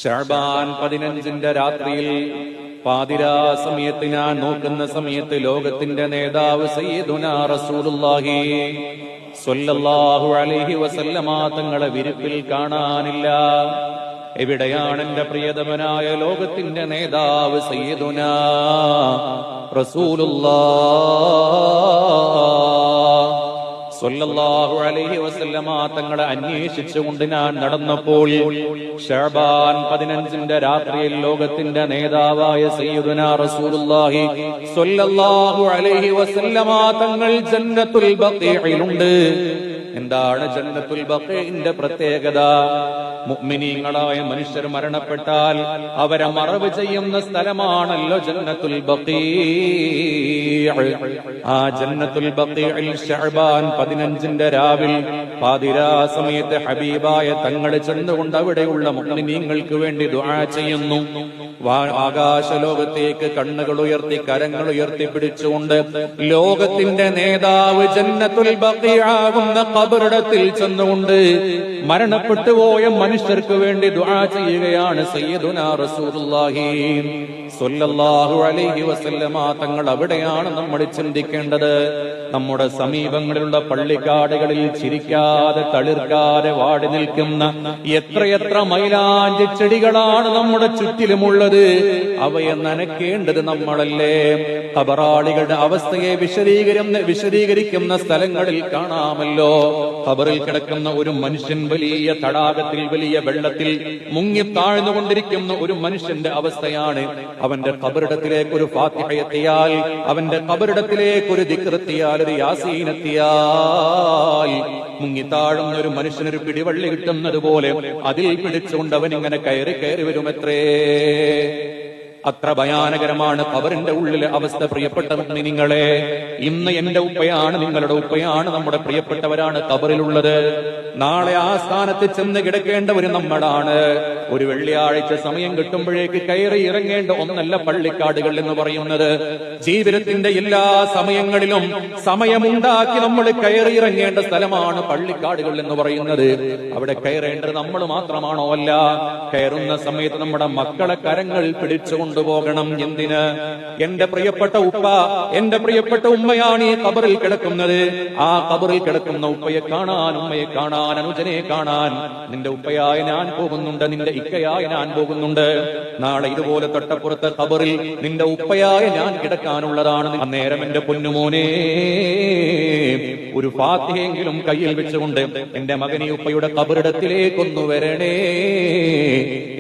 ശഅബാൻ 15 രാത്രിയിൽ പാതിരാ സമയത്ത് ഞാൻ നോക്കുന്ന സമയത്ത് ലോകത്തിന്റെ നേതാവ് സയ്യിദുനാ റസൂലുള്ളാഹി സ്വല്ലല്ലാഹു അലൈഹി വസല്ലമ തങ്ങളെ വിരിപ്പിൽ കാണാനില്ല. എവിടെയാണ് എന്റെ പ്രിയതമനായ ലോകത്തിന്റെ നേതാവ് സയ്യിദുനാ റസൂലുള്ളാഹ് സ്വല്ലല്ലാഹു അലൈഹി വസല്ലമ തങ്ങളെ അന്വേഷിച്ചുകൊണ്ട് ഞാൻ നടന്നപ്പോൾ ശഅബാൻ 15 രാത്രിയിൽ ലോകത്തിന്റെ നേതാവായ സയ്യിദുനാ റസൂലുള്ളാഹി സ്വല്ലല്ലാഹു അലൈഹി വസല്ലമ തങ്ങൾ ജന്നത്തുൽ ബഖീഇലുണ്ട്. എന്താണ് ജന്നത്തുൽ ബഖീഇന്റെ പ്രത്യേകത? മുഅ്മിനീങ്ങളായ മനുഷ്യർ മരണപ്പെട്ടാൽ അവരെ മറവ് ചെയ്യുന്ന സ്ഥലമാണല്ലോ ജന്നത്തുൽ ബഖീഅ്. ആ ജന്നത്തുൽ ബഖീഇൽ ശഅബാൻ 15 രാവിൽ പാതിരാ സമയത്ത് ഹബീബായ തങ്ങൾ ചെന്നുകൊണ്ട് അവിടെയുള്ള മുഅ്മിനീങ്ങൾക്ക് വേണ്ടി ദുആ ചെയ്യുന്നു. ആകാശലോകത്തേക്ക് കണ്ണുകൾ ഉയർത്തി കരങ്ങൾ ഉയർത്തി പിടിച്ചുകൊണ്ട് ലോകത്തിന്റെ നേതാവ് ജന്നത്തുൽ ബഖീആകുന്ന ഖബറിടത്തിൽ ചെന്നുകൊണ്ട് മരണപ്പെട്ടു പോയ മനുഷ്യർക്ക് വേണ്ടി ദുആ ചെയ്യുകയാണ് സയ്യിദുനാ റസൂലുള്ളാഹി സ്വല്ലല്ലാഹു അലൈഹി വസല്ലമ തങ്ങൾ. അവിടെയാണ് നമ്മൾ ചിന്തിക്കേണ്ടത്. നമ്മുടെ സമീപങ്ങളിലുള്ള പള്ളിക്കാടുകളിൽ ചിരിക്കാതെ തളിർക്കാതെ വാടി നിൽക്കുന്ന എത്രയെത്ര മൈലാഞ്ചി ചെടികളാണ് നമ്മുടെ ചുറ്റിലുമുള്ളത്. അവയെ നനയ്ക്കേണ്ടത് നമ്മളല്ലേ? ഖബറാളികളുടെ അവസ്ഥയെ വിശദീകരിക്കുന്ന സ്ഥലങ്ങളിൽ കാണാമല്ലോ. ഖബറിൽ കിടക്കുന്ന ഒരു മനുഷ്യൻ വലിയ തടാകത്തിൽ വലിയ വെള്ളത്തിൽ മുങ്ങി താഴ്ന്നുകൊണ്ടിരിക്കുന്ന ഒരു മനുഷ്യന്റെ അവസ്ഥയാണ്. അവന്റെ ഖബറിടത്തിലേക്ക് ഒരു ഫാത്തിഹ എത്തിയാൽ, അവന്റെ ഖബറിടത്തിലേക്ക് ഒരു ദിക്ർ എത്തിയാൽ, ഒരു യാസീൻ എത്തിയാൽ, മുങ്ങി താഴുന്ന ഒരു മനുഷ്യനൊരു പിടിവള്ളി കിട്ടുന്നത് പോലെ അതിൽ പിടിച്ചുകൊണ്ട് അവൻ ഇങ്ങനെ കയറി കയറി വരുമത്രേ. അത്ര ഭയാനകരമാണ് ഖബറിന്റെ ഉള്ളിലെ അവസ്ഥ. പ്രിയപ്പെട്ട മുഅ്മിനീങ്ങളെ, ഇന്ന് എന്റെ ഉപ്പയാണ്, നിങ്ങളുടെ ഉപ്പയാണ്, നമ്മുടെ പ്രിയപ്പെട്ടവരാണ് ഖബറിലുള്ളത്. നാളെ ആ സ്ഥാനത്ത് ചെന്ന് കിടക്കേണ്ടവര് നമ്മളാണ്. ഒരു വെള്ളിയാഴ്ച സമയം കിട്ടുമ്പോഴേക്ക് കയറി ഇറങ്ങേണ്ട ഒന്നല്ല പള്ളിക്കാടുകൾ എന്ന് പറയുന്നത്. ജീവിതത്തിന്റെ എല്ലാ സമയങ്ങളിലും സമയമുണ്ടാക്കി നമ്മൾ കയറി ഇറങ്ങേണ്ട സ്ഥലമാണ് പള്ളിക്കാടുകൾ എന്ന് പറയുന്നത്. അവിടെ കയറേണ്ടത് നമ്മൾ മാത്രമാണോ? അല്ല. കയറുന്ന സമയത്ത് നമ്മുടെ മക്കളെ കരങ്ങൾ പിടിച്ചുകൊണ്ട് പോകണം. എന്തിന്? എന്റെ പ്രിയപ്പെട്ട ഉപ്പ, എന്റെ പ്രിയപ്പെട്ട ഉമ്മയാണ് ഈ ഖബറിൽ കിടക്കുന്നത്. ആ ഖബറിൽ കിടക്കുന്ന ഉപ്പയെ കാണാൻ, ഉമ്മയെ കാണാൻ, അനുജനെ കാണാൻ നിന്റെ ഉപ്പയായ ഞാൻ പോകുന്നുണ്ട്, നിന്റെ ഇക്കയായ ഞാൻ പോകുന്നുണ്ട്. നാളെ ഇതുപോലെ തൊട്ടപ്പുറത്തെ ഖബറിൽ നിന്റെ ഉപ്പയായ ഞാൻ കിടക്കാനുള്ളതാണ്. അന്നേരം എന്റെ പൊന്നുമോനെ, ഒരു ഫാത്തിഹയെങ്കിലും കയ്യിൽ വെച്ചുകൊണ്ട് എന്റെ മകനെ ഉപ്പയുടെ ഖബറിടത്തിലേക്കൊന്നു വരണേ.